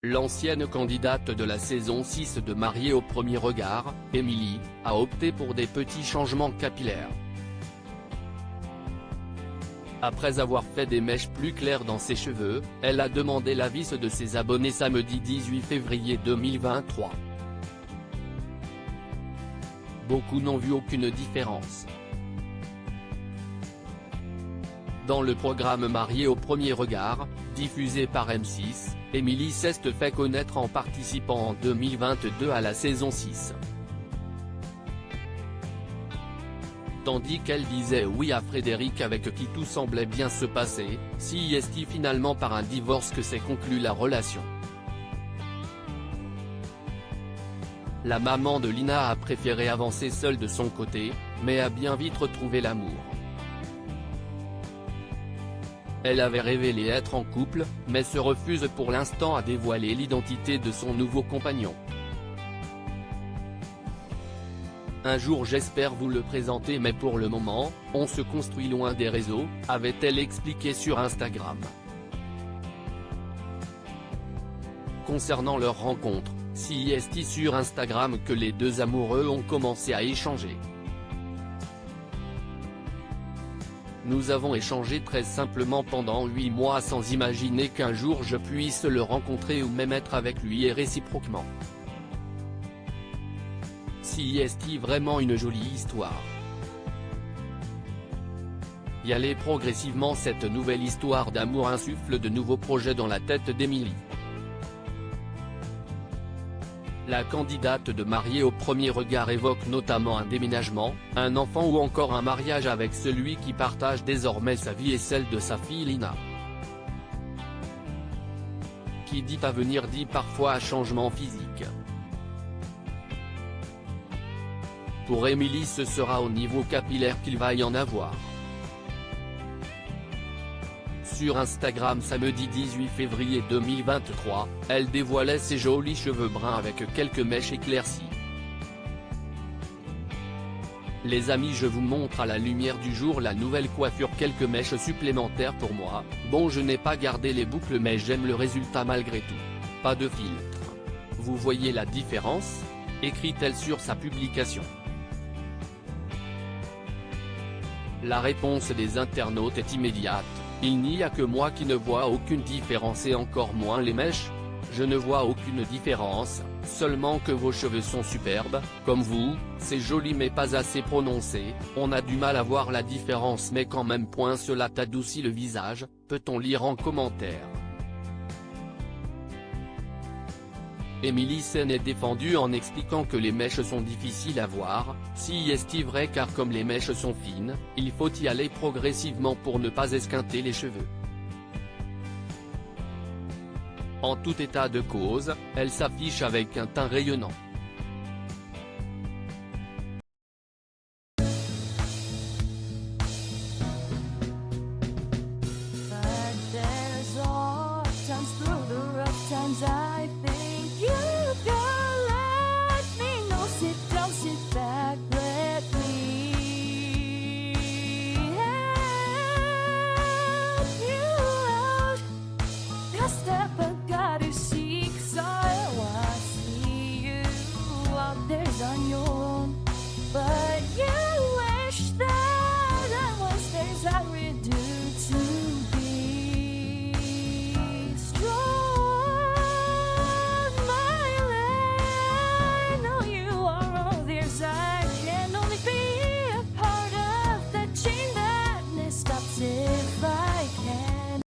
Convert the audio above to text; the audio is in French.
L'ancienne candidate de la saison 6 de Mariée au premier regard, Émilie, a opté pour des petits changements capillaires. Après avoir fait des mèches plus claires dans ses cheveux, elle a demandé l'avis de ses abonnés samedi 18 février 2023. Beaucoup n'ont vu aucune différence. Dans le programme Mariée au premier regard, diffusé par M6, Émilie s'est fait connaître en participant en 2022 à la saison 6. Tandis qu'elle disait oui à Frédéric avec qui tout semblait bien se passer, c'est finalement par un divorce que s'est conclue la relation. La maman de Lina a préféré avancer seule de son côté, mais a bien vite retrouvé l'amour. Elle avait révélé être en couple, mais se refuse pour l'instant à dévoiler l'identité de son nouveau compagnon. Un jour j'espère vous le présenter, mais pour le moment, on se construit loin des réseaux, avait-elle expliqué sur Instagram. Concernant leur rencontre, c'est sur Instagram que les deux amoureux ont commencé à échanger. Nous avons échangé très simplement pendant 8 mois sans imaginer qu'un jour je puisse le rencontrer ou même être avec lui et réciproquement. C'est vraiment une jolie histoire. Y aller progressivement, cette nouvelle histoire d'amour insuffle de nouveaux projets dans la tête d'Émilie. La candidate de Mariée au premier regard évoque notamment un déménagement, un enfant ou encore un mariage avec celui qui partage désormais sa vie et celle de sa fille Lina. Qui dit avenir dit parfois changement physique. Pour Émilie, ce sera au niveau capillaire qu'il va y en avoir. Sur Instagram samedi 18 février 2023, elle dévoilait ses jolis cheveux bruns avec quelques mèches éclaircies. Les amis, je vous montre à la lumière du jour la nouvelle coiffure, quelques mèches supplémentaires pour moi, bon je n'ai pas gardé les boucles mais j'aime le résultat malgré tout. Pas de filtre. Vous voyez la différence ? Écrit-elle sur sa publication. La réponse des internautes est immédiate. Il n'y a que moi qui ne vois aucune différence et encore moins les mèches. Je ne vois aucune différence, seulement que vos cheveux sont superbes, comme vous, c'est joli mais pas assez prononcé, on a du mal à voir la différence mais quand même. Cela t'adoucit le visage, peut-on lire en commentaire. Émilie s'en est défendue en expliquant que les mèches sont difficiles à voir, c'est vrai car comme les mèches sont fines, il faut y aller progressivement pour ne pas esquinter les cheveux. En tout état de cause, elle s'affiche avec un teint rayonnant.